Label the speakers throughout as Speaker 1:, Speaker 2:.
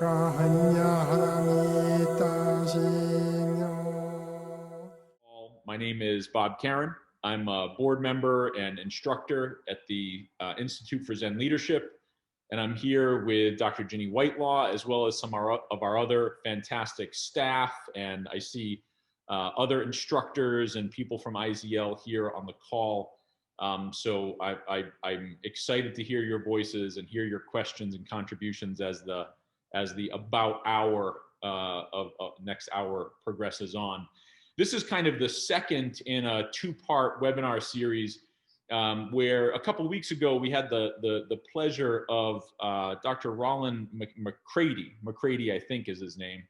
Speaker 1: My name is Bob Caron. I'm a board member and instructor at the Institute for Zen Leadership. And I'm here with Dr. Ginny Whitelaw, as well as some of our other fantastic staff. And I see other instructors and people from IZL here on the call. So I'm excited to hear your voices and hear your questions and contributions as the about hour of next hour progresses on. This is kind of the second in a two-part webinar series where a couple of weeks ago we had the pleasure of Dr. Rollin McCraty, I think is his name,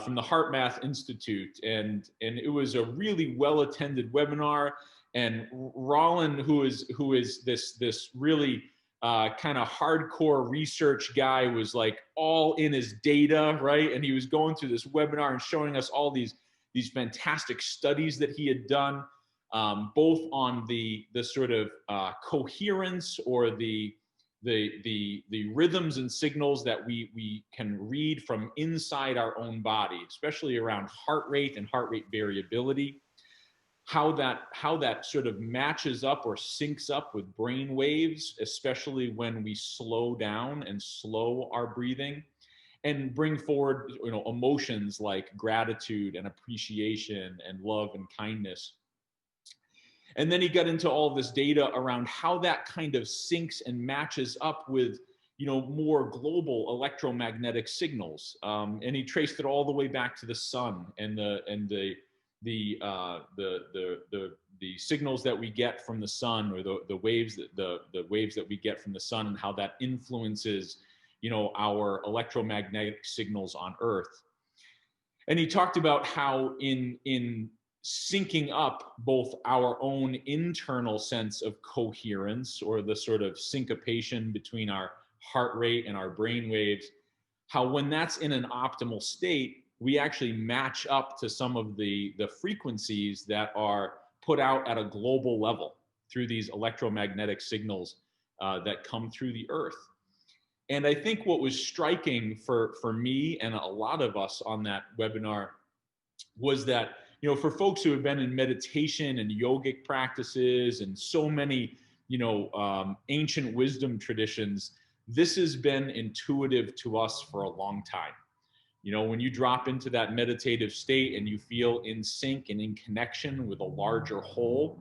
Speaker 1: from the HeartMath Institute, and it was a really well-attended webinar. And Rollin, who is this really kind of hardcore research guy, was like all in his data, right? And he was going through this webinar and showing us all these fantastic studies that he had done, both on the sort of coherence or the rhythms and signals that we can read from inside our own body, especially around heart rate and heart rate variability, how that sort of matches up or syncs up with brain waves, especially when we slow down and slow our breathing, and bring forward, emotions like gratitude and appreciation and love and kindness. And then he got into all this data around how that kind of syncs and matches up with, more global electromagnetic signals. And he traced it all the way back to the sun and the signals that we get from the sun, or the waves that we get from the sun, and how that influences our electromagnetic signals on Earth. And he talked about how in syncing up both our own internal sense of coherence, or the sort of syncopation between our heart rate and our brain waves, how when that's in an optimal state, we actually match up to some of the frequencies that are put out at a global level through these electromagnetic signals that come through the Earth. And I think what was striking for me and a lot of us on that webinar was that, for folks who have been in meditation and yogic practices and so many, ancient wisdom traditions, this has been intuitive to us for a long time. When you drop into that meditative state and you feel in sync and in connection with a larger whole,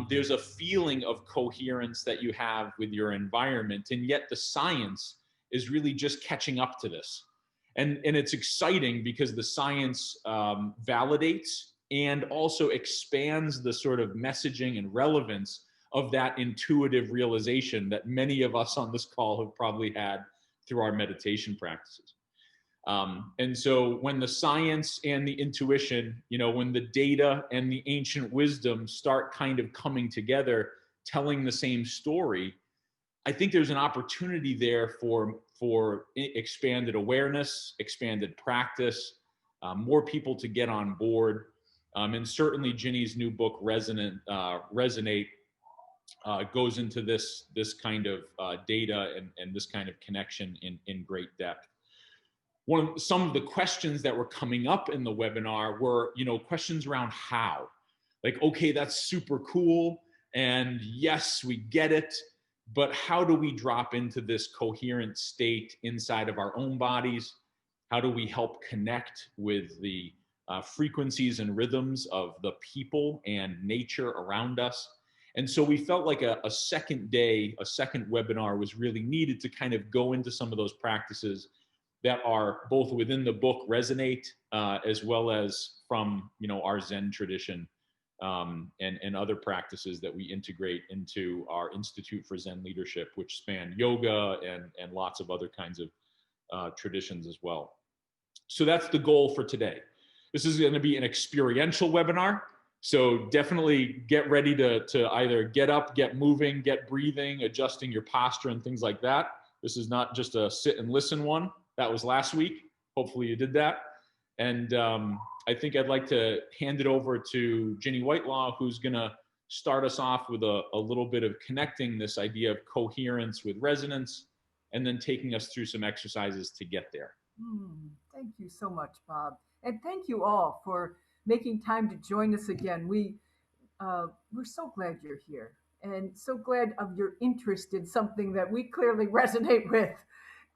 Speaker 1: there's a feeling of coherence that you have with your environment, and yet the science is really just catching up to this. And it's exciting because the science validates and also expands the sort of messaging and relevance of that intuitive realization that many of us on this call have probably had through our meditation practices. And so when the science and the intuition, when the data and the ancient wisdom start kind of coming together, telling the same story, I think there's an opportunity there for expanded awareness, expanded practice, more people to get on board. And certainly Ginny's new book, Resonate, goes into this kind of data and this kind of connection in great depth. Some of the questions that were coming up in the webinar were, questions around how. Like, okay, that's super cool, and yes, we get it, but how do we drop into this coherent state inside of our own bodies? How do we help connect with the frequencies and rhythms of the people and nature around us? And so we felt like a second webinar was really needed to kind of go into some of those practices that are both within the book Resonate, as well as from our Zen tradition, and other practices that we integrate into our Institute for Zen Leadership, which span yoga and lots of other kinds of traditions as well. So that's the goal for today. This is going to be an experiential webinar, so definitely get ready to either get up, get moving, get breathing, adjusting your posture and things like that. This is not just a sit and listen one. That was last week. Hopefully you did that. And I think I'd like to hand it over to Ginny Whitelaw, who's going to start us off with a little bit of connecting this idea of coherence with resonance, and then taking us through some exercises to get there.
Speaker 2: Thank you so much, Bob. And thank you all for making time to join us again. We're so glad you're here and so glad of your interest in something that we clearly resonate with,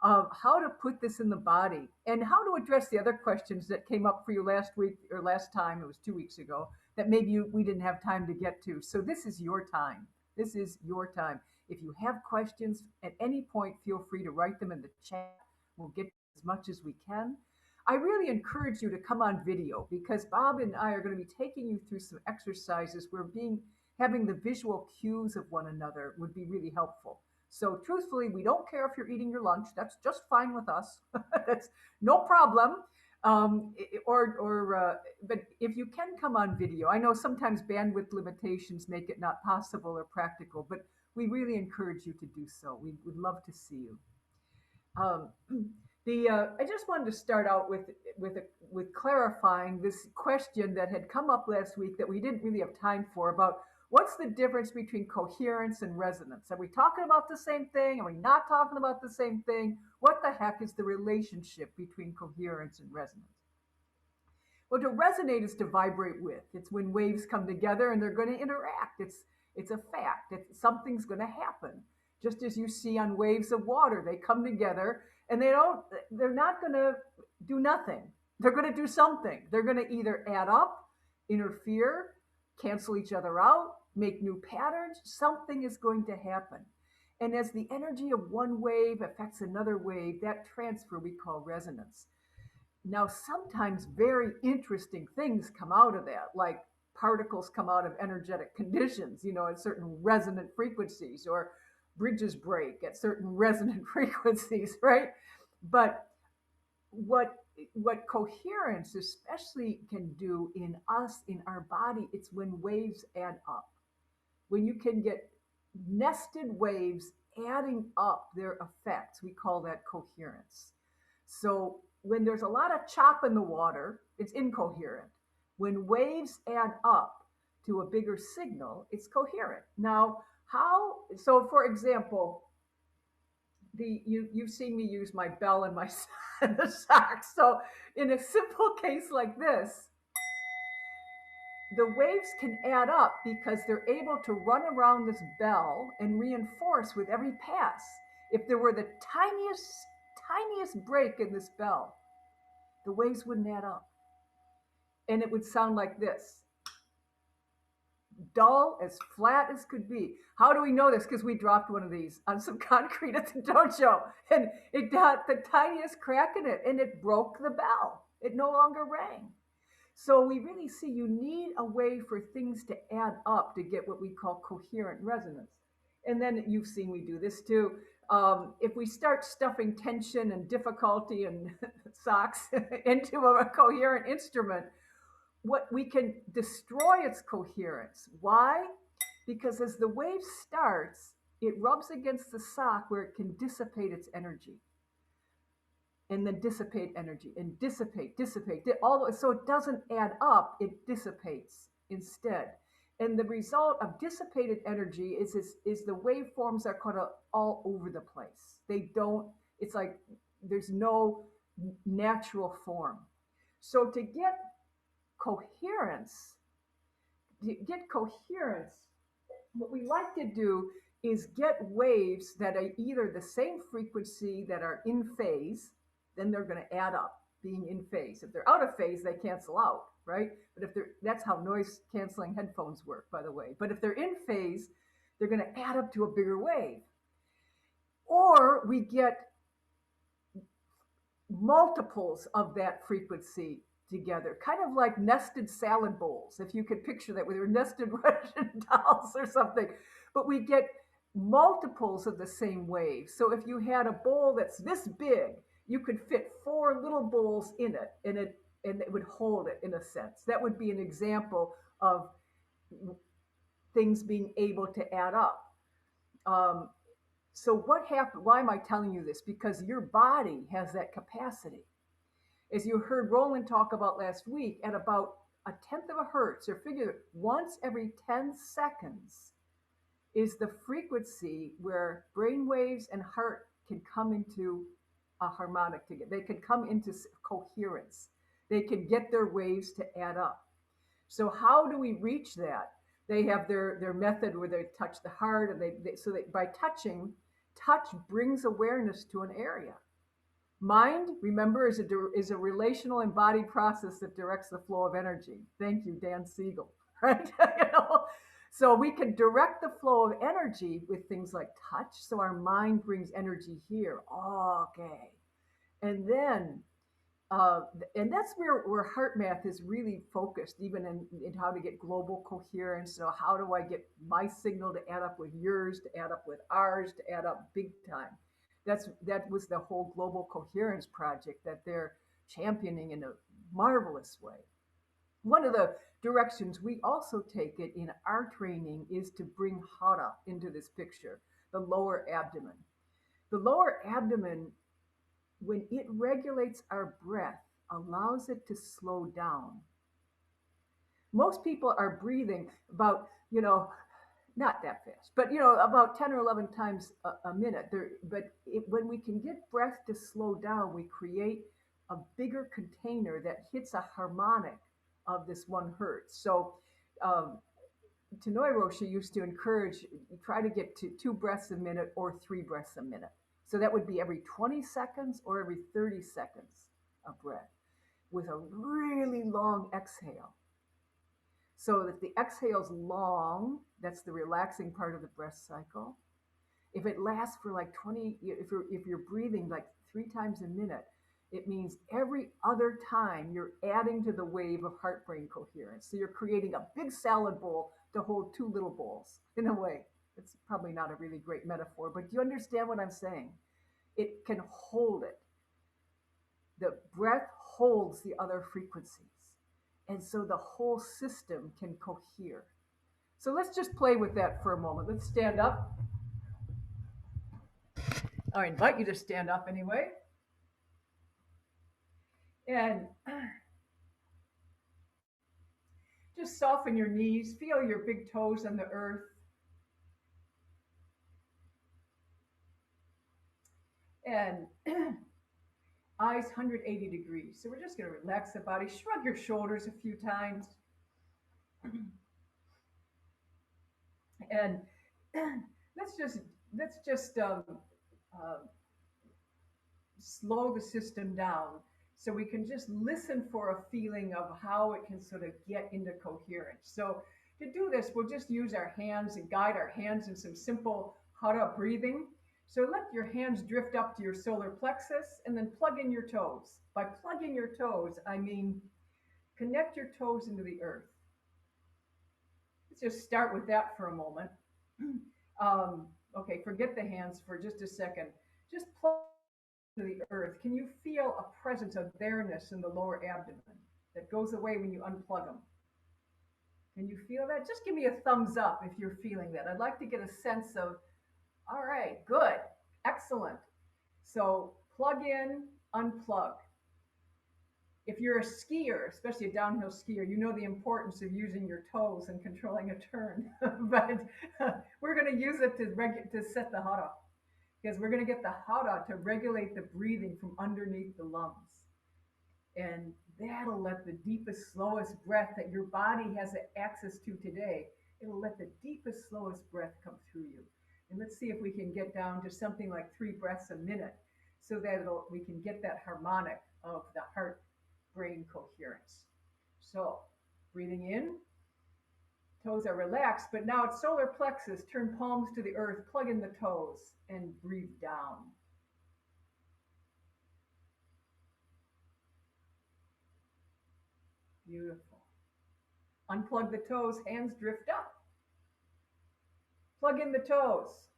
Speaker 2: how to put this in the body and how to address the other questions that came up for you last week or last time, it was 2 weeks ago, that maybe we didn't have time to get to. So this is your time. This is your time. If you have questions at any point, feel free to write them in the chat. We'll get as much as we can. I really encourage you to come on video because Bob and I are going to be taking you through some exercises where having the visual cues of one another would be really helpful. So truthfully, we don't care if you're eating your lunch. That's just fine with us. That's no problem. But if you can come on video, I know sometimes bandwidth limitations make it not possible or practical, but we really encourage you to do so. We would love to see you. Um, I just wanted to start out with clarifying this question that had come up last week that we didn't really have time for about what's the difference between coherence and resonance. Are we talking about the same thing? Are we not talking about the same thing? What the heck is the relationship between coherence and resonance? Well, to resonate is to vibrate with. It's when waves come together and they're going to interact. It's a fact. Something's going to happen. Just as you see on waves of water, they come together and they're not going to do nothing. They're going to do something. They're going to either add up, interfere, cancel each other out, make new patterns. Something is going to happen. And as the energy of one wave affects another wave, that transfer we call resonance. Now, sometimes very interesting things come out of that, like particles come out of energetic conditions, at certain resonant frequencies, or bridges break at certain resonant frequencies, right? But what coherence especially can do in us, in our body, it's when waves add up. When you can get nested waves adding up their effects, we call that coherence. So when there's a lot of chop in the water, it's incoherent. When waves add up to a bigger signal, it's coherent. Now, so for example, you've seen me use my bell and my the socks. So in a simple case like this, the waves can add up because they're able to run around this bell and reinforce with every pass. If there were the tiniest break in this bell, the waves wouldn't add up. And it would sound like this. Dull, as flat as could be. How do we know this? Because we dropped one of these on some concrete at the dojo, and it got the tiniest crack in it, and it broke the bell. It no longer rang. So we really see you need a way for things to add up to get what we call coherent resonance. And then you've seen me do this too. If we start stuffing tension and difficulty and socks into a coherent instrument, what we can destroy its coherence. Why? Because as the wave starts, it rubs against the sock where it can dissipate its energy. And then dissipate energy and dissipate. So it doesn't add up, it dissipates instead. And the result of dissipated energy is the waveforms are kind of all over the place. It's like there's no natural form. So to get coherence, what we like to do is get waves that are either the same frequency that are in phase, then they're going to add up being in phase. If they're out of phase, they cancel out, right? But that's how noise canceling headphones work, by the way. But if they're in phase, they're going to add up to a bigger wave. Or we get multiples of that frequency together, kind of like nested salad bowls, if you could picture that, with your nested Russian dolls or something. But we get multiples of the same wave. So if you had a bowl that's this big, you could fit 4 little bowls in it, and it would hold it in a sense. That would be an example of things being able to add up. So what happened? Why am I telling you this? Because your body has that capacity. As you heard Rollin talk about last week, at about 1/10 of a hertz, or figure once every 10 seconds, is the frequency where brain waves and heart can come into a harmonic together. They can come into coherence. They can get their waves to add up. So how do we reach that? They have their method where they touch the heart, and by touching, touch brings awareness to an area. Mind, remember, is a relational embodied process that directs the flow of energy. Thank you, Dan Siegel. Right? So we can direct the flow of energy with things like touch. So our mind brings energy here. Oh, okay. And then, and that's where HeartMath is really focused, even in how to get global coherence. So how do I get my signal to add up with yours, to add up with ours, to add up big time? That was the whole global coherence project that they're championing in a marvelous way. One of the directions we also take it in our training is to bring hara into this picture, the lower abdomen. The lower abdomen, when it regulates our breath, allows it to slow down. Most people are breathing about, not that fast, but about 10 or 11 times a minute. When we can get breath to slow down, we create a bigger container that hits a harmonic of this 1 hertz. So Tanoi Roshi used to encourage, try to get to 2 breaths a minute or 3 breaths a minute. So that would be every 20 seconds or every 30 seconds of breath with a really long exhale. So that the exhale's long, that's the relaxing part of the breath cycle. If it lasts for like 20, if you're breathing like 3 times a minute, it means every other time you're adding to the wave of heart-brain coherence. So you're creating a big salad bowl to hold 2 little bowls, in a way. It's probably not a really great metaphor, but do you understand what I'm saying? It can hold it. The breath holds the other frequencies. And so the whole system can cohere. So let's just play with that for a moment. Let's stand up. I invite you to stand up anyway. And just soften your knees. Feel your big toes on the earth. And eyes 180 degrees. So we're just going to relax the body. Shrug your shoulders a few times. And let's just slow the system down so we can just listen for a feeling of how it can sort of get into coherence. So to do this, we'll just use our hands and guide our hands in some simple hara breathing. So let your hands drift up to your solar plexus and then plug in your toes. By plugging your toes, I mean connect your toes into the earth. Let's just start with that for a moment. Okay, forget the hands for just a second. Just plug to the earth. Can you feel a presence of bareness in the lower abdomen that goes away when you unplug them? Can you feel that? Just give me a thumbs up if you're feeling that. I'd like to get a sense of, all right, good, excellent. So plug in, unplug. If you're a skier, especially a downhill skier, you know the importance of using your toes and controlling a turn. But we're going to use it to set the hara, because we're going to get the hara to regulate the breathing from underneath the lungs. And that'll let the deepest, slowest breath that your body has access to today, it'll let the deepest, slowest breath come through you. And let's see if we can get down to something like 3 breaths a minute so that we can get that harmonic of the heart-brain coherence. So breathing in, toes are relaxed, but now it's solar plexus. Turn palms to the earth, plug in the toes, and breathe down. Beautiful. Unplug the toes, hands drift up. Plug in the toes.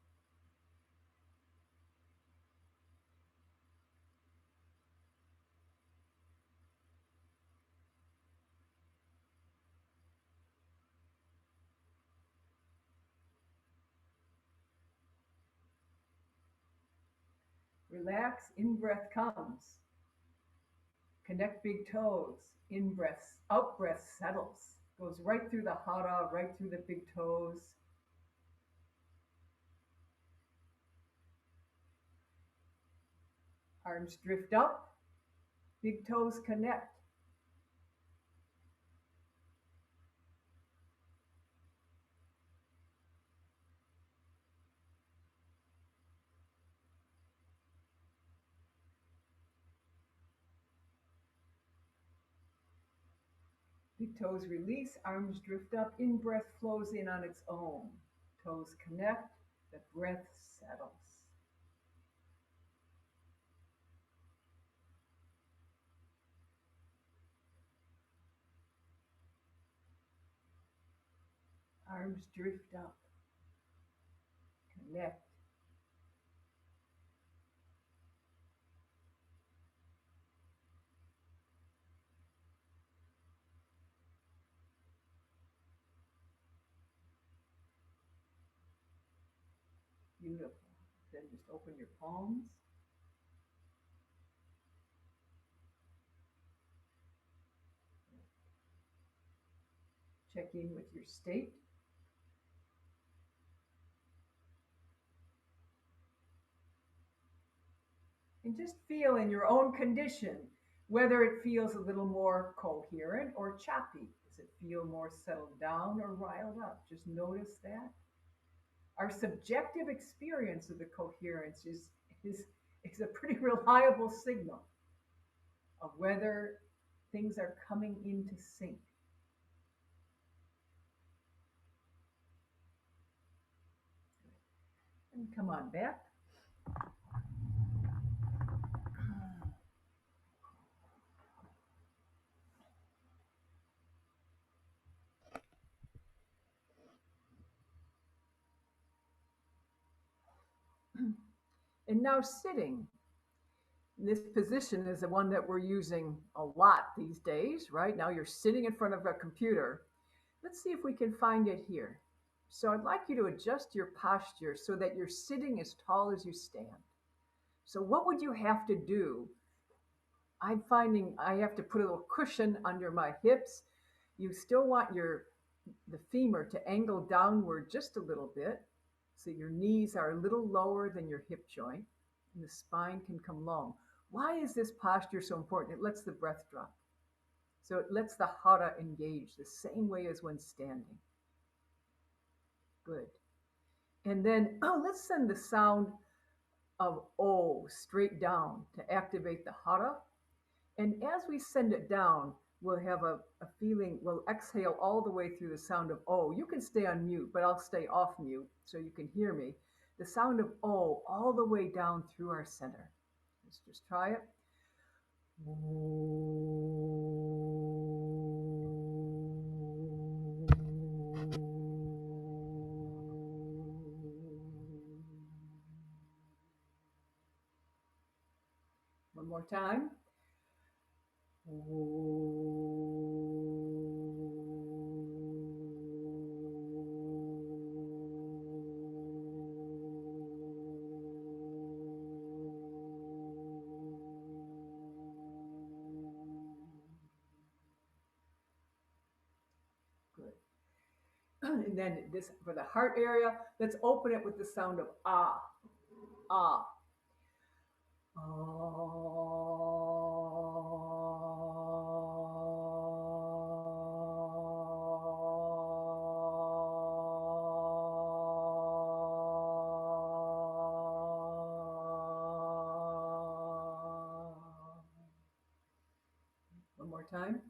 Speaker 2: Relax, in-breath comes. Connect big toes, in-breath, out-breath settles. Goes right through the hara, right through the big toes. Arms drift up, big toes connect. Big toes release, arms drift up, in-breath flows in on its own. Toes connect, the breath settles. Arms drift up, connect. Beautiful. Then just open your palms. Check in with your state. And just feel in your own condition whether it feels a little more coherent or choppy. Does it feel more settled down or riled up? Just notice that. Our subjective experience of the coherence is a pretty reliable signal of whether things are coming into sync. And come on back. And now sitting. This position is the one that we're using a lot these days, right? Now you're sitting in front of a computer. Let's see if we can find it here. So I'd like you to adjust your posture so that you're sitting as tall as you stand. So what would you have to do? I'm finding I have to put a little cushion under my hips. You still want the femur to angle downward just a little bit, so your knees are a little lower than your hip joint, and the spine can come long. Why is this posture so important? It lets the breath drop. So it lets the hara engage the same way as when standing. Good. And then let's send the sound of O straight down to activate the hara. And as we send it down, we'll have a feeling, we'll exhale all the way through the sound of O. You can stay on mute, but I'll stay off mute so you can hear me. The sound of O all the way down through our center. Let's just try it. One more time. Good. And then this for the heart area, let's open it with the sound of ah, ah. One more time.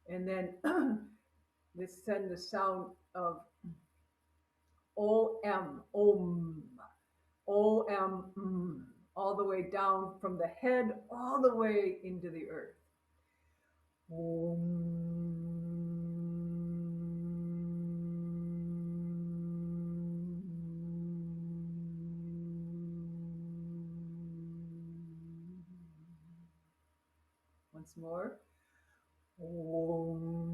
Speaker 2: And then let's send the sound of O-M, om, O-M, all the way down from the head, all the way into the earth. Om. Once more. Om.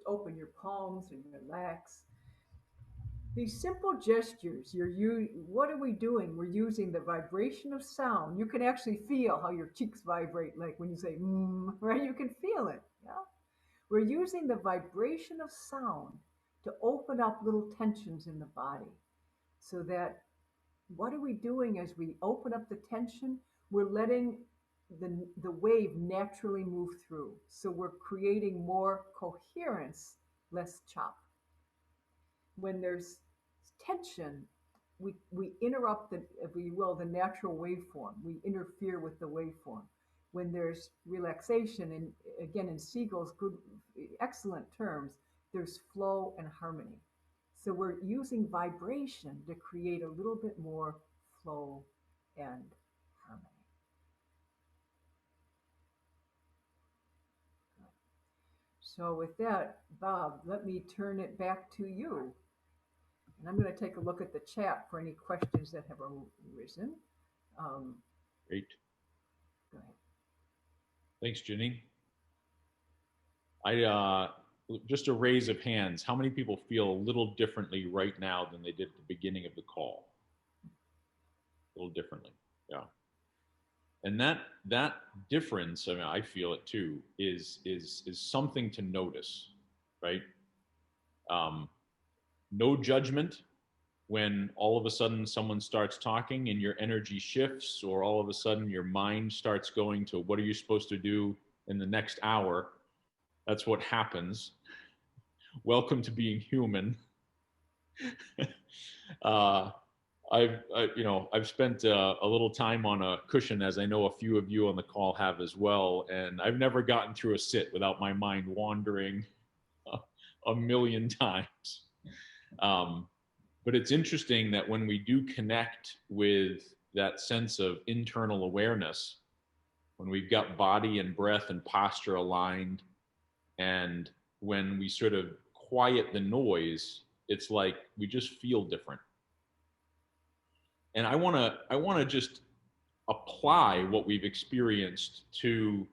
Speaker 2: open your palms and relax. These simple gestures, what are we doing? We're using the vibration of sound. You can actually feel how your cheeks vibrate, like when you say, right? You can feel it. Yeah. We're using the vibration of sound to open up little tensions in the body so that what are we doing as we open up the tension? We're letting the wave naturally move through. So we're creating more coherence, less chop. When there's tension, we interrupt the, if you will, the natural waveform. We interfere with the waveform. When there's relaxation, and again in Siegel's good, excellent terms, there's flow and harmony. So we're using vibration to create a little bit more flow and harmony. So with that, Bob, let me turn it back to you. And I'm going to take a look at the chat for any questions that have arisen.
Speaker 1: Great.
Speaker 2: Go ahead.
Speaker 1: Thanks, Ginny. Just a raise of hands. How many people feel a little differently right now than they did at the beginning of the call? A little differently, yeah. And that difference, I mean, I feel it too, is something to notice, right? No judgment when all of a sudden someone starts talking and your energy shifts, or all of a sudden your mind starts going to what are you supposed to do in the next hour. That's what happens. Welcome to being human. I've spent a little time on a cushion, as I know a few of you on the call have as well, and I've never gotten through a sit without my mind wandering a million times. But it's interesting that when we do connect with that sense of internal awareness, when we've got body and breath and posture aligned, and when we sort of quiet the noise, it's like we just feel different. And I want to just apply what we've experienced to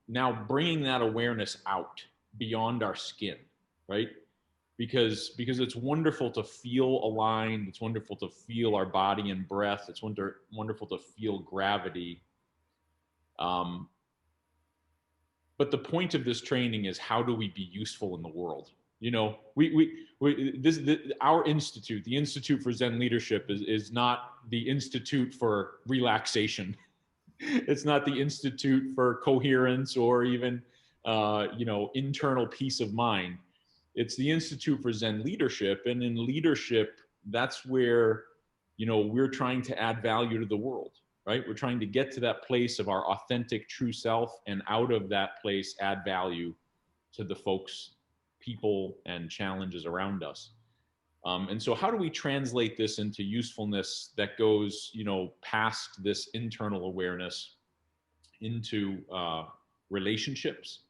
Speaker 1: now bringing that awareness out beyond our skin, right? Because it's wonderful to feel aligned. It's wonderful to feel our body and breath. It's wonderful to feel gravity. But the point of this training is, how do we be useful in the world? You know, our institute, the Institute for Zen Leadership, is not the Institute for Relaxation. It's not the Institute for Coherence or even, internal peace of mind. It's the Institute for Zen Leadership. And in leadership, that's where, we're trying to add value to the world, right? We're trying to get to that place of our authentic true self, and out of that place, add value to the folks, people, and challenges around us. And so how do we translate this into usefulness that goes, past this internal awareness into relationships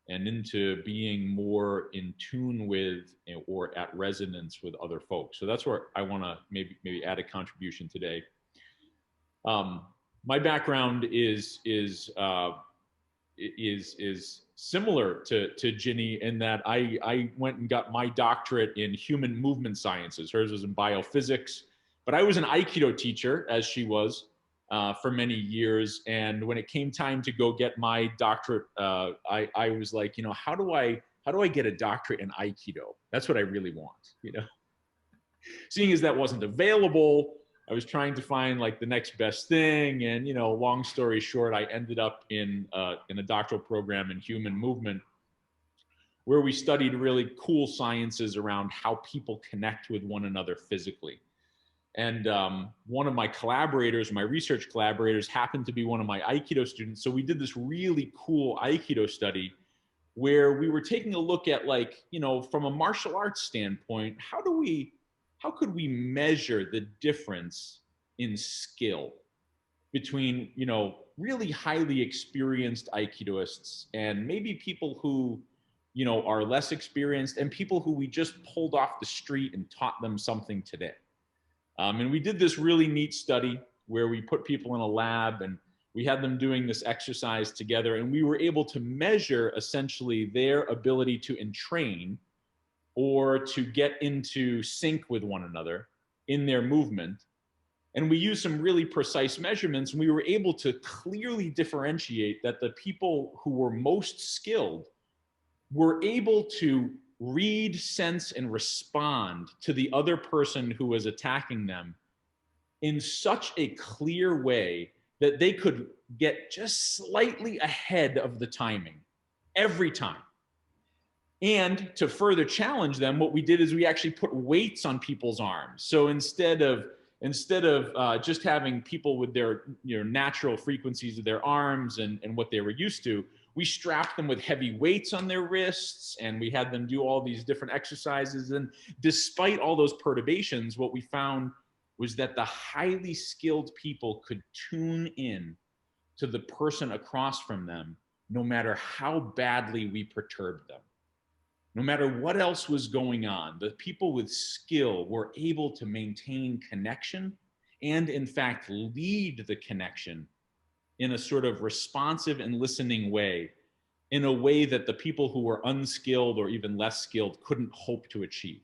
Speaker 1: and into being more in tune with or at resonance with other folks? So that's where I want to maybe add a contribution today. My background is similar to Ginny, in that I went and got my doctorate in human movement sciences. Hers was in biophysics, but I was an Aikido teacher, as she was, for many years. And when it came time to go get my doctorate, I was like, how do I get a doctorate in Aikido? That's what I really want, Seeing as that wasn't available, I was trying to find like the next best thing. And, long story short, I ended up in a doctoral program in human movement, where we studied really cool sciences around how people connect with one another physically. And one of my collaborators, my research collaborators, happened to be one of my Aikido students. So we did this really cool Aikido study where we were taking a look at, like, from a martial arts standpoint, how could we measure the difference in skill between, really highly experienced Aikidoists and maybe people who, are less experienced, and people who we just pulled off the street and taught them something today. And we did this really neat study where we put people in a lab and We had them doing this exercise together, and we were able to measure essentially their ability to entrain or to get into sync with one another in their movement. And we used some really precise measurements, and we were able to clearly differentiate that the people who were most skilled were able to read, sense, and respond to the other person who was attacking them in such a clear way that they could get just slightly ahead of the timing every time. And to further challenge them, what we did is we actually put weights on people's arms. So instead of just having people with their natural frequencies of their arms and what they were used to, we strapped them with heavy weights on their wrists, and we had them do all these different exercises. And despite all those perturbations, what we found was that the highly skilled people could tune in to the person across from them, no matter how badly we perturbed them. No matter what else was going on, the people with skill were able to maintain connection and, in fact, lead the connection in a sort of responsive and listening way, in a way that the people who were unskilled or even less skilled couldn't hope to achieve.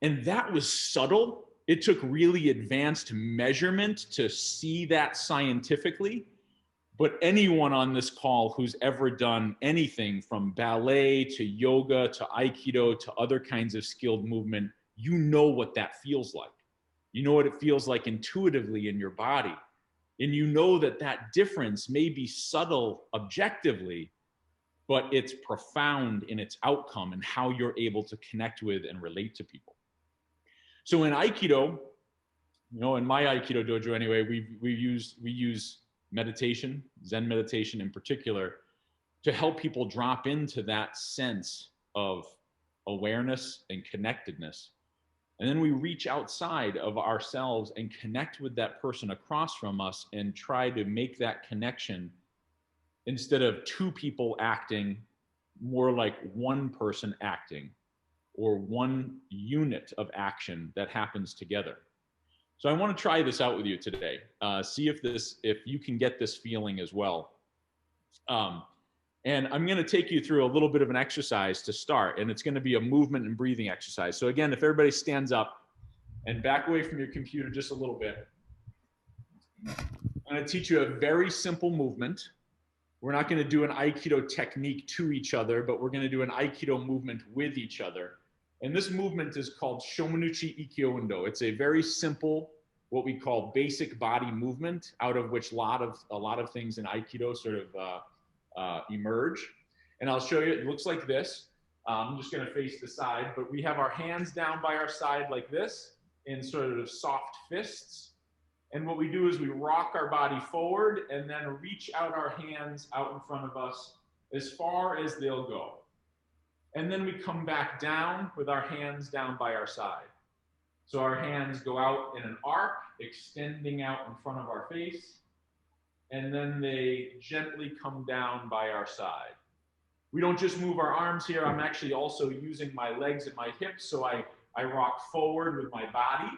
Speaker 1: And that was subtle. It took really advanced measurement to see that scientifically. But anyone on this call who's ever done anything from ballet to yoga to Aikido to other kinds of skilled movement, you know what that feels like. You know what it feels like intuitively in your body. And you know that that difference may be subtle objectively, but it's profound in its outcome and how you're able to connect with and relate to people. So in Aikido, in my Aikido dojo anyway, we use meditation, Zen meditation in particular, to help people drop into that sense of awareness and connectedness. And then we reach outside of ourselves and connect with that person across from us and try to make that connection, instead of two people acting, more like one person acting, or one unit of action that happens together. So I want to try this out with you today. See if you can get this feeling as well. And I'm going to take you through a little bit of an exercise to start, and it's going to be a movement and breathing exercise. So again, if everybody stands up and back away from your computer just a little bit, I'm going to teach you a very simple movement. We're not going to do an Aikido technique to each other, but we're going to do an Aikido movement with each other. And this movement is called Shomanuchi Ikkyo-Undo. It's a very simple, what we call basic body movement, out of which a lot of things in Aikido sort of emerge. And I'll show you, it looks like this. I'm just going to face the side, but we have our hands down by our side like this in sort of soft fists. And what we do is we rock our body forward and then reach out our hands out in front of us as far as they'll go. And then we come back down with our hands down by our side. So our hands go out in an arc, extending out in front of our face, and then they gently come down by our side. We don't just move our arms here. I'm actually also using my legs and my hips, so I rock forward with my body.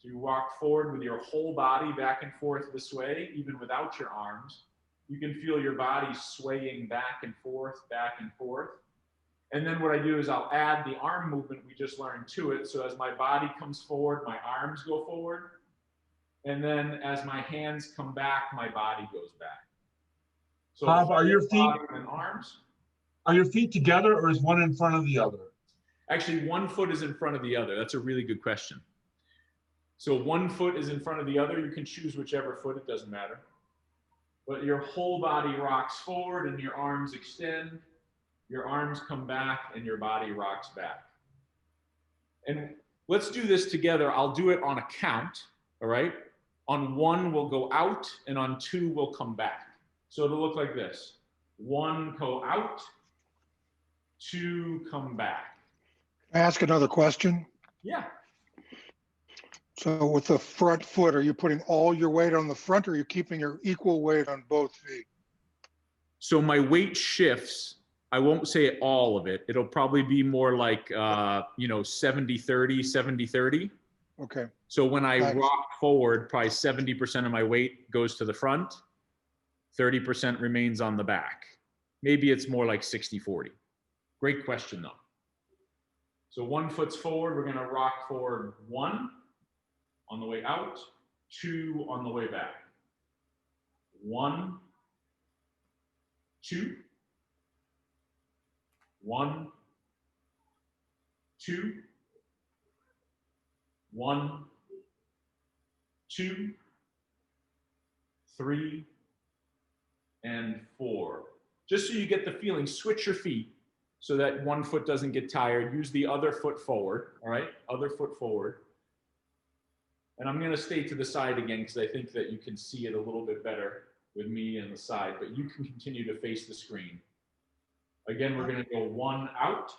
Speaker 1: So you rock forward with your whole body back and forth this way, even without your arms. You can feel your body swaying back and forth, back and forth. And then what I do is I'll add the arm movement we just learned to it. So as my body comes forward, my arms go forward. And then as my hands come back, my body goes back. So
Speaker 3: Bob, are your feet
Speaker 1: and arms?
Speaker 3: Are your feet together, or is one in front of the other?
Speaker 1: Actually, one foot is in front of the other. That's a really good question. So one foot is in front of the other. You can choose whichever foot, it doesn't matter. But your whole body rocks forward and your arms extend. Your arms come back and your body rocks back. And let's do this together. I'll do it on a count, all right? On one, we'll go out, and on two, we'll come back. So it'll look like this. One, go out. Two, come back.
Speaker 4: Can I ask another question?
Speaker 1: Yeah.
Speaker 4: So with the front foot, are you putting all your weight on the front, or are you keeping your equal weight on both feet?
Speaker 1: So my weight shifts. I won't say all of it. It'll probably be more like, 70-30, 70-30.
Speaker 4: Okay.
Speaker 1: So when I
Speaker 4: Thanks.
Speaker 1: rock forward, probably 70% of my weight goes to the front, 30% remains on the back. Maybe it's more like 60-40. Great question though. So 1 foot's forward, we're gonna rock forward 1 on the way out, 2 on the way back. 1, 2, 1, 2, 1, 2, 3, and 4. Just so you get the feeling, switch your feet so that 1 foot doesn't get tired. Use the other foot forward, all right? Other foot forward. And I'm gonna stay to the side again because I think that you can see it a little bit better with me and the side, but you can continue to face the screen. Again, we're gonna go 1 out,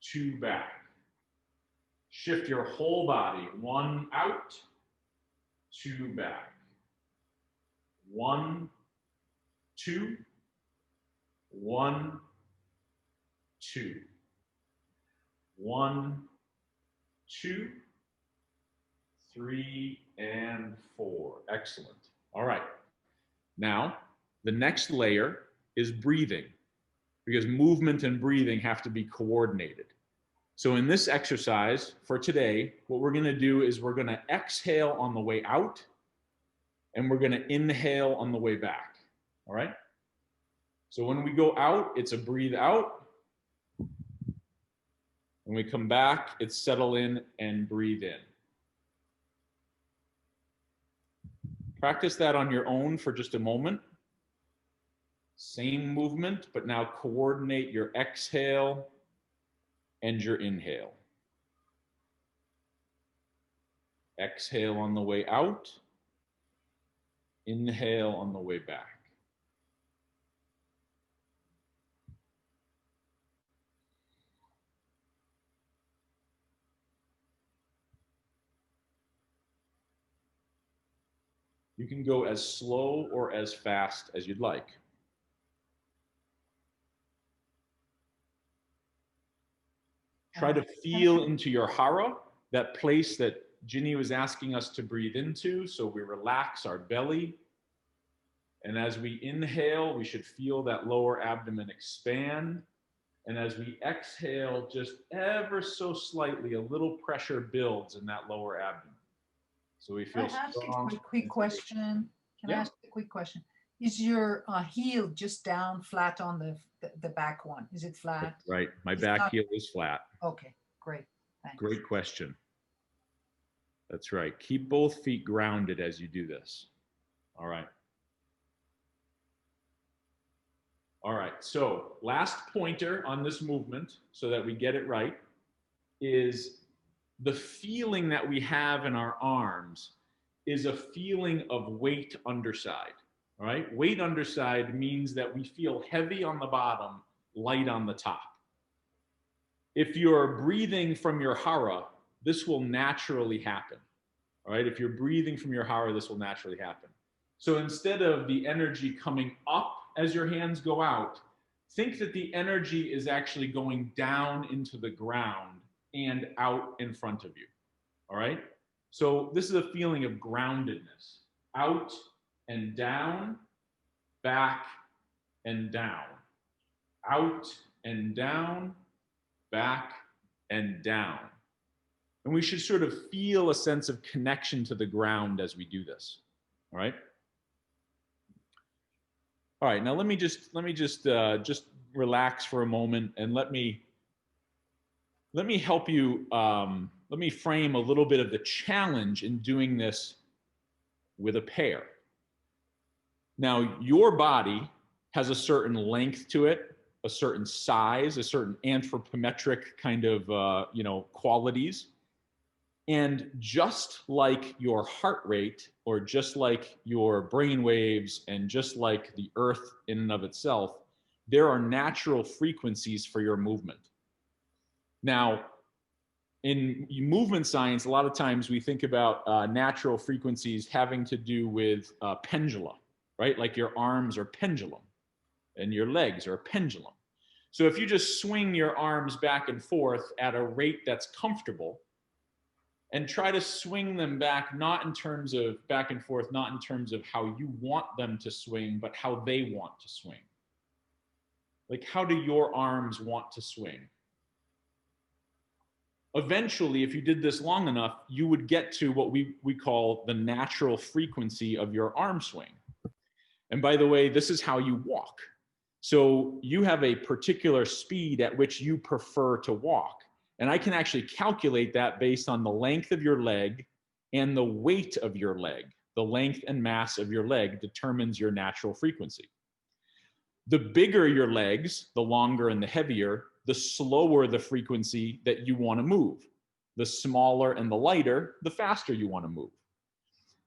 Speaker 1: 2 back. Shift your whole body. 1 out, 2 back. 1, 2, 1, 2. 1, 2, 3, and 4. Excellent. All right. Now, the next layer is breathing, because movement and breathing have to be coordinated. So in this exercise for today, what we're going to do is we're going to exhale on the way out, and we're going to inhale on the way back. All right? So when we go out, it's a breathe out. When we come back, it's settle in and breathe in. Practice that on your own for just a moment. Same movement, but now coordinate your exhale and your inhale. Exhale on the way out. Inhale on the way back. You can go as slow or as fast as you'd like. Try to feel into your hara, that place that Ginny was asking us to breathe into, so we relax our belly. And as we inhale, we should feel that lower abdomen expand. And as we exhale, just ever so slightly, a little pressure builds in that lower abdomen. So we feel strong.
Speaker 5: A quick question. Can I ask a quick question? Is your heel just down flat on the back one? Is it flat?
Speaker 1: Right. My back heel is flat.
Speaker 5: Okay, great. Thanks.
Speaker 1: Great question. That's right. Keep both feet grounded as you do this. All right. All right. So last pointer on this movement, so that we get it right, is the feeling that we have in our arms is a feeling of weight underside. All right. Weight underside means that we feel heavy on the bottom, light on the top. If you're breathing from your hara, this will naturally happen. All right. If you're breathing from your hara, this will naturally happen. So instead of the energy coming up as your hands go out, think that the energy is actually going down into the ground and out in front of you. All right. So this is a feeling of groundedness. Out and down, back and down. Out and down, back and down. And we should sort of feel a sense of connection to the ground as we do this. All right. All right. Now let me just relax for a moment and let me help you. Let me frame a little bit of the challenge in doing this with a pair. Now, your body has a certain length to it, a certain size, a certain anthropometric kind of qualities. And just like your heart rate, or just like your brain waves, and just like the earth in and of itself, there are natural frequencies for your movement. Now, in movement science, a lot of times we think about natural frequencies having to do with pendula, right? Like your arms are pendulum and your legs are a pendulum. So if you just swing your arms back and forth at a rate that's comfortable, and try to swing them back, not in terms of back and forth, not in terms of how you want them to swing, but how they want to swing. Like, how do your arms want to swing? Eventually, if you did this long enough, you would get to what we call the natural frequency of your arm swing. And by the way, this is how you walk. So you have a particular speed at which you prefer to walk. And I can actually calculate that based on the length of your leg and the weight of your leg. The length and mass of your leg determines your natural frequency. The bigger your legs, the longer and the heavier, the slower the frequency that you want to move. The smaller and the lighter, the faster you want to move.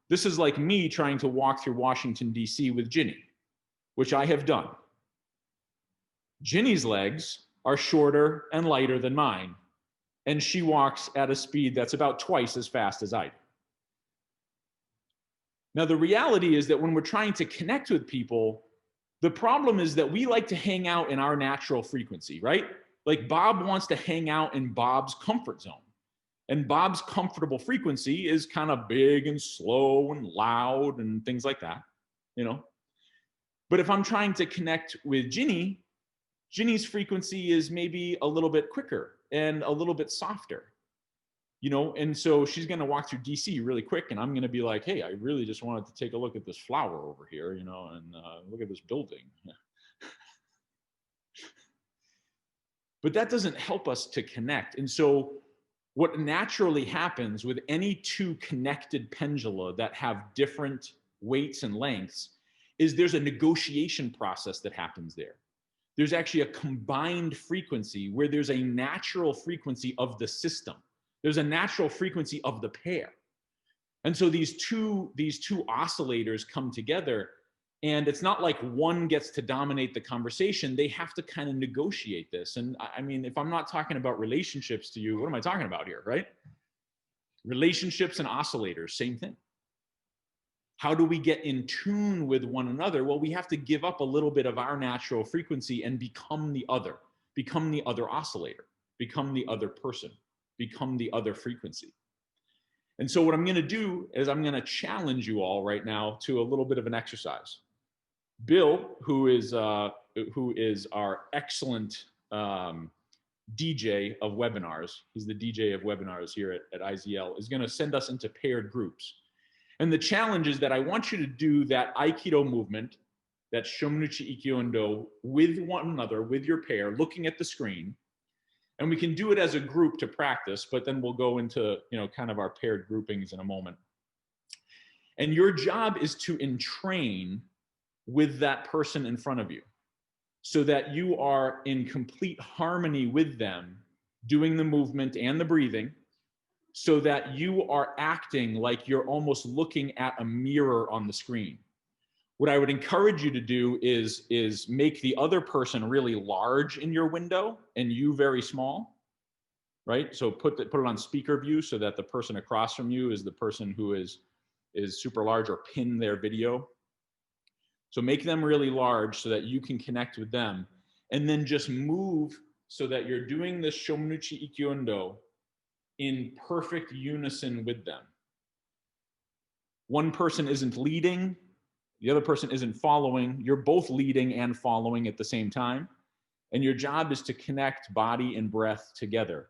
Speaker 1: This is like me trying to walk through Washington, D.C. with Ginny, which I have done. Ginny's legs are shorter and lighter than mine, and she walks at a speed that's about twice as fast as I do. Now, the reality is that when we're trying to connect with people, the problem is that we like to hang out in our natural frequency, right? Like Bob wants to hang out in Bob's comfort zone. And Bob's comfortable frequency is kind of big and slow and loud and things like that, you know? But if I'm trying to connect with Ginny, Ginny's frequency is maybe a little bit quicker and a little bit softer, you know? And so she's gonna walk through DC really quick, and I'm gonna be like, hey, I really just wanted to take a look at this flower over here, you know, and look at this building. But that doesn't help us to connect. And so what naturally happens with any two connected pendula that have different weights and lengths is there's a negotiation process that happens there. There's actually a combined frequency where there's a natural frequency of the system. There's a natural frequency of the pair. And so these two oscillators come together, and it's not like one gets to dominate the conversation. They have to kind of negotiate this. And I mean, if I'm not talking about relationships to you, what am I talking about here, right? Relationships and oscillators, same thing. How do we get in tune with one another? Well, we have to give up a little bit of our natural frequency and become the other oscillator, become the other person, become the other frequency. And so what I'm going to do is I'm going to challenge you all right now to a little bit of an exercise. Bill, who is our excellent DJ of webinars, he's the DJ of webinars here at IZL, is going to send us into paired groups. And the challenge is that I want you to do that Aikido movement, that Shomunuchi Ikkyo-endo, with one another, with your pair, looking at the screen. And we can do it as a group to practice, but then we'll go into, you know, kind of our paired groupings in a moment. And your job is to entrain with that person in front of you so that you are in complete harmony with them, doing the movement and the breathing, so that you are acting like you're almost looking at a mirror on the screen. What I would encourage you to do is make the other person really large in your window and you very small, right? So put it on speaker view so that the person across from you is the person who is super large, or pin their video. So make them really large so that you can connect with them, and then just move so that you're doing this Shomunuchi Ikkyo-endo in perfect unison with them. One person isn't leading, the other person isn't following. You're both leading and following at the same time. And your job is to connect body and breath together.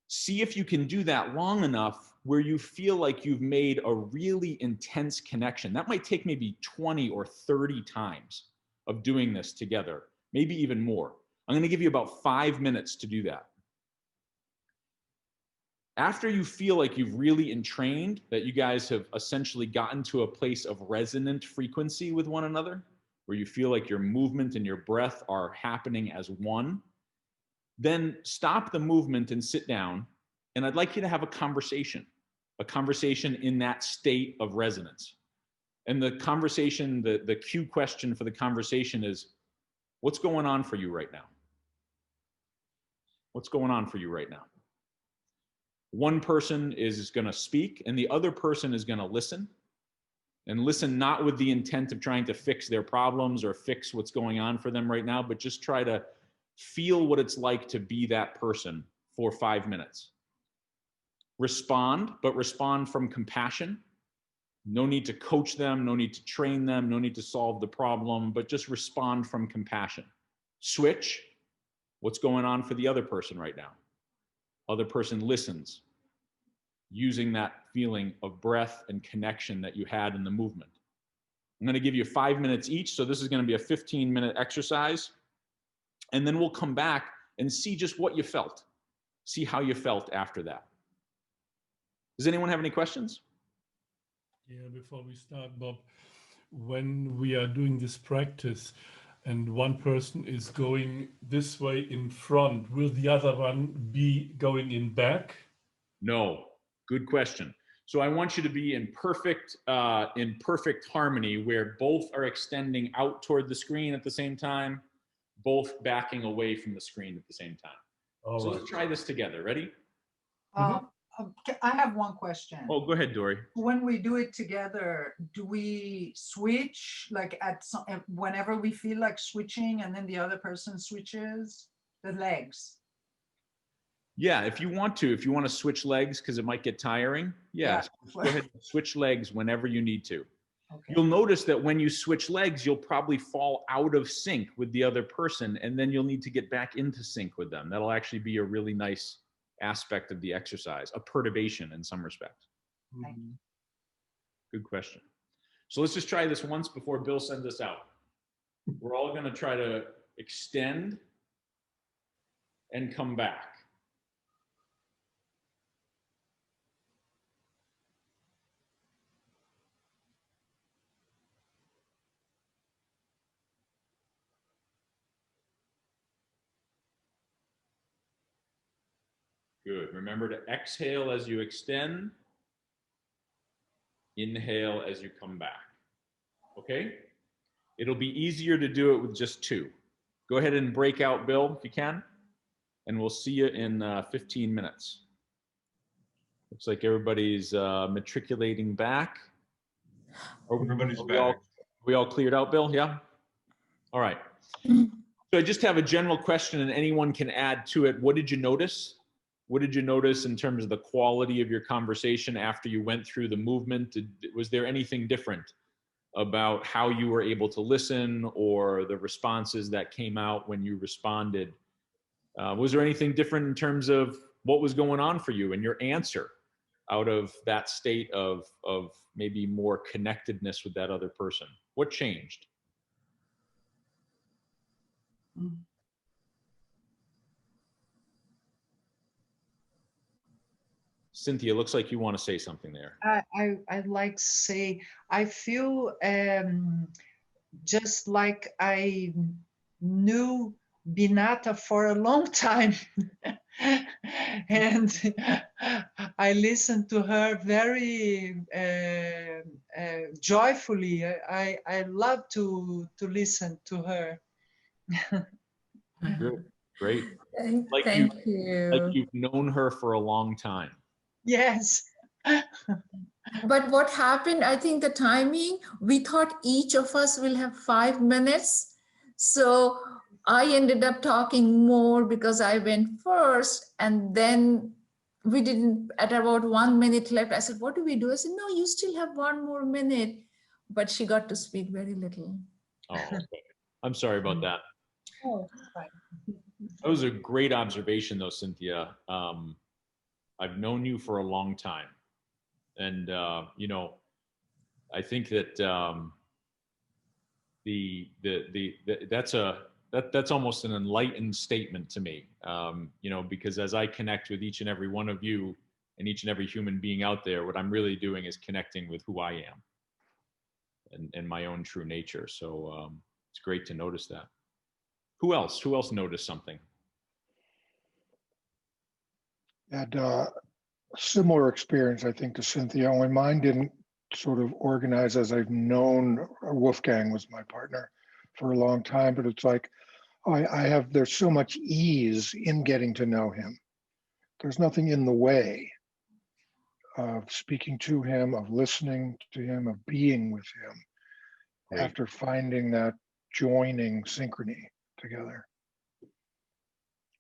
Speaker 1: See if you can do that long enough where you feel like you've made a really intense connection. That might take maybe 20 or 30 times of doing this together, maybe even more. I'm going to give you about 5 minutes to do that. After you feel like you've really entrained, that you guys have essentially gotten to a place of resonant frequency with one another, where you feel like your movement and your breath are happening as one, then stop the movement and sit down. And I'd like you to have a conversation in that state of resonance. And the conversation, the cue question for the conversation is, what's going on for you right now? What's going on for you right now? One person is going to speak and the other person is going to listen, and listen not with the intent of trying to fix their problems or fix what's going on for them right now, but just try to feel what it's like to be that person for 5 minutes. Respond, but respond from compassion. No need to coach them, no need to train them, no need to solve the problem, but just respond from compassion. Switch. What's going on for the other person right now? Other person listens, using that feeling of breath and connection that you had in the movement. I'm going to give you 5 minutes each. So this is going to be a 15-minute exercise. And then we'll come back and see just what you felt. See how you felt after that. Does anyone have any questions?
Speaker 6: Yeah, before we start, Bob, when we are doing this practice and one person is going this way in front, will the other one be going in back?
Speaker 1: No. Good question. So I want you to be in perfect harmony where both are extending out toward the screen at the same time, both backing away from the screen at the same time. So let's try this together. Ready?
Speaker 5: I have one question.
Speaker 1: Oh, go ahead, Dory.
Speaker 5: When we do it together, do we switch like whenever we feel like switching and then the other person switches the legs?
Speaker 1: Yeah, if you want to switch legs because it might get tiring, yeah. Go ahead and switch legs whenever you need to. Okay. You'll notice that when you switch legs, you'll probably fall out of sync with the other person, and then you'll need to get back into sync with them. That'll actually be a really nice aspect of the exercise, a perturbation in some respect.
Speaker 5: Mm-hmm.
Speaker 1: Good question. So let's just try this once before Bill sends us out. We're all going to try to extend and come back. Good. Remember to exhale as you extend. Inhale as you come back. Okay? It'll be easier to do it with just two. Go ahead and break out, Bill, if you can. And we'll see you in 15 minutes. Looks like everybody's matriculating back.
Speaker 3: Everybody's back.
Speaker 1: We all cleared out, Bill? Yeah? All right. So I just have a general question and anyone can add to it. What did you notice? What did you notice in terms of the quality of your conversation after you went through the movement? Was there anything different about how you were able to listen or the responses that came out when you responded? Was there anything different in terms of what was going on for you and your answer out of that state of maybe more connectedness with that other person? What changed? Cynthia, looks like you want to say something there.
Speaker 7: I'd like to say, I feel just like I knew Binata for a long time. And I listened to her very joyfully. I love to listen to her.
Speaker 1: Good. Great.
Speaker 8: Thank you.
Speaker 1: Like you've known her for a long time.
Speaker 7: Yes.
Speaker 8: But what happened, I think the timing, we thought each of us will have 5 minutes. So I ended up talking more because I went first, and then we didn't, at about 1 minute left, I said, what do we do? I said, no, you still have 1 more minute. But she got to speak very little.
Speaker 1: Oh, okay. I'm sorry about that.
Speaker 7: Oh, fine.
Speaker 1: That was a great observation though, Cynthia. I've known you for a long time. And, you know, I think that that's almost an enlightened statement to me, you know, because as I connect with each and every one of you and each and every human being out there, what I'm really doing is connecting with who I am and my own true nature. So it's great to notice that. Who else noticed something?
Speaker 4: Had a similar experience, I think, to Cynthia. Only mine didn't sort of organize as I've known. Wolfgang was my partner for a long time, but it's like there's so much ease in getting to know him. There's nothing in the way of speaking to him, of listening to him, of being with him. Right. After finding that joining synchrony together.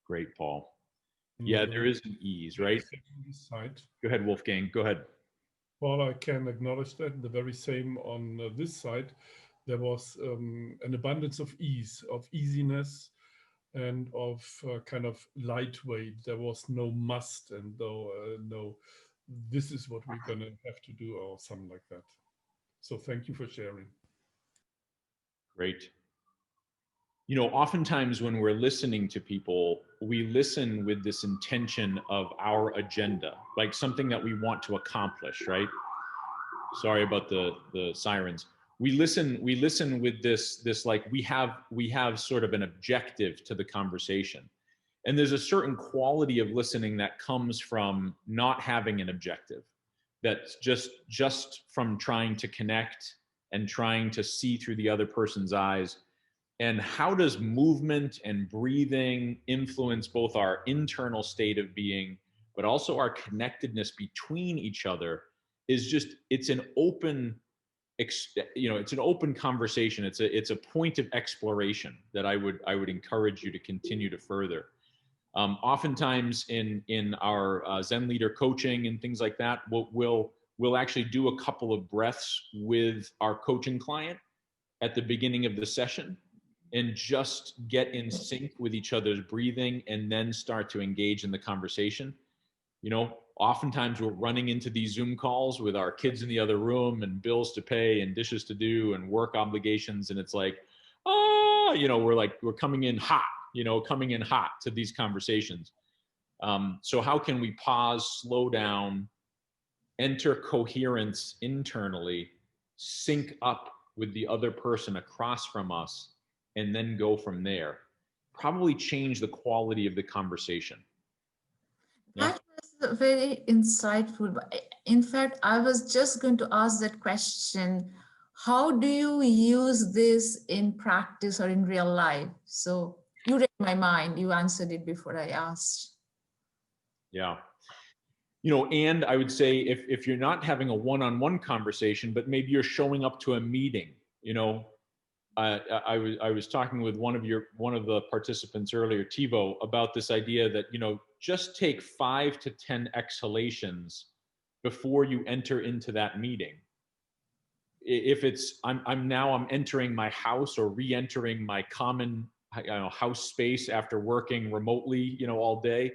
Speaker 1: Great, Paul. Yeah, there is an ease, right?
Speaker 6: This side.
Speaker 1: Go ahead, Wolfgang. Go ahead.
Speaker 6: Well, I can acknowledge that. The very same on this side. There was an abundance of ease, of easiness, and of kind of lightweight. There was no must and no, this is what we're going to have to do or something like that. So thank you for sharing.
Speaker 1: Great. You know, oftentimes when we're listening to people, we listen with this intention of our agenda, like something that we want to accomplish, right? Sorry about the sirens. We listen with this like we have sort of an objective to the conversation. And there's a certain quality of listening that comes from not having an objective. That's just from trying to connect and trying to see through the other person's eyes. And how does movement and breathing influence both our internal state of being, but also our connectedness between each other? Is just, it's an open, you know, it's an open conversation. It's a point of exploration that I would encourage you to continue to further. Oftentimes in our Zen Leader coaching and things like that, we'll actually do a couple of breaths with our coaching client at the beginning of the session and just get in sync with each other's breathing and then start to engage in the conversation. You know, oftentimes we're running into these Zoom calls with our kids in the other room and bills to pay and dishes to do and work obligations. And it's like, you know, we're coming in hot, to these conversations. So how can we pause, slow down, enter coherence internally, sync up with the other person across from us, and then go from there? Probably change the quality of the conversation. Yeah.
Speaker 8: That was very insightful. In fact, I was just going to ask that question. How do you use this in practice or in real life? So you read my mind. You answered it before I asked.
Speaker 1: Yeah. You know, and I would say if you're not having a one-on-one conversation, but maybe you're showing up to a meeting, you know, I was talking with one of the participants earlier, Tivo, about this idea that, you know, just take 5 to 10 exhalations before you enter into that meeting. If it's I'm entering my house or re-entering my common house space after working remotely, you know, all day,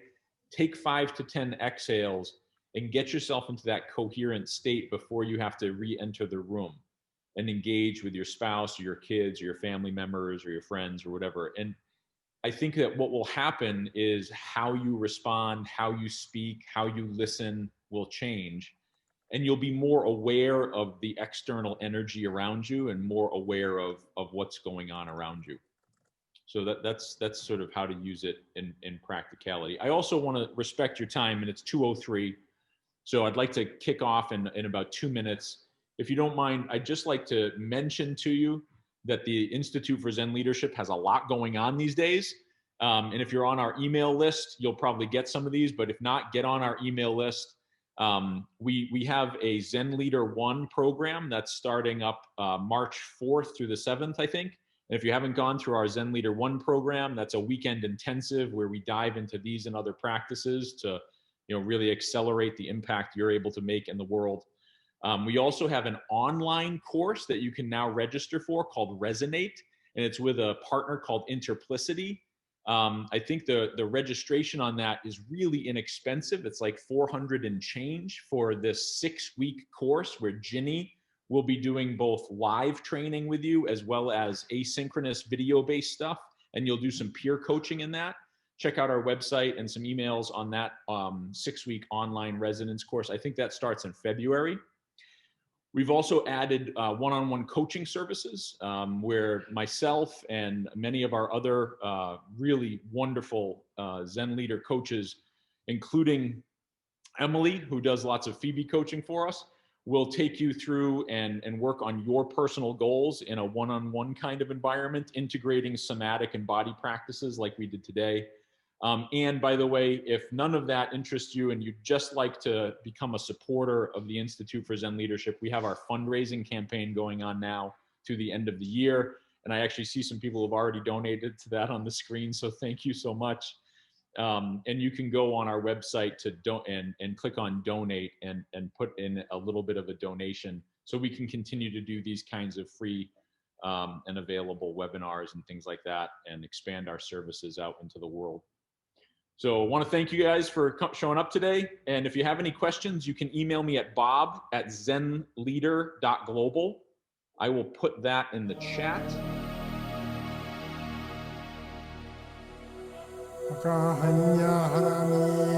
Speaker 1: take 5 to 10 exhales and get yourself into that coherent state before you have to re-enter the room and engage with your spouse or your kids or your family members or your friends or whatever. And I think that what will happen is how you respond, how you speak, how you listen will change. And you'll be more aware of the external energy around you and more aware of what's going on around you. So that's sort of how to use it in practicality. I also want to respect your time, and it's 2:03. So I'd like to kick off in about 2 minutes. If you don't mind, I'd just like to mention to you that the Institute for Zen Leadership has a lot going on these days. And if you're on our email list, you'll probably get some of these, but if not, get on our email list. We have a Zen Leader 1 program that's starting up March 4th through the 7th, I think. And if you haven't gone through our Zen Leader 1 program, that's a weekend intensive where we dive into these and other practices to, you know, really accelerate the impact you're able to make in the world. We also have an online course that you can now register for called Resonate, and it's with a partner called Interplicity. I think the registration on that is really inexpensive. It's like $400 and change for this 6-week course where Ginny will be doing both live training with you as well as asynchronous video-based stuff, and you'll do some peer coaching in that. Check out our website and some emails on that 6-week online residence course. I think that starts in February. We've also added one-on-one coaching services where myself and many of our other really wonderful Zen Leader coaches, including Emily, who does lots of Phoebe coaching for us, will take you through and work on your personal goals in a one-on-one kind of environment, integrating somatic and body practices like we did today. And by the way, if none of that interests you and you'd just like to become a supporter of the Institute for Zen Leadership, we have our fundraising campaign going on now to the end of the year. And I actually see some people who have already donated to that on the screen. So thank you so much. And you can go on our website to and click on donate and put in a little bit of a donation so we can continue to do these kinds of free and available webinars and things like that and expand our services out into the world. So I want to thank you guys for showing up today. And if you have any questions, you can email me at bob@zenleader.global. I will put that in the chat.
Speaker 9: Akahanya harami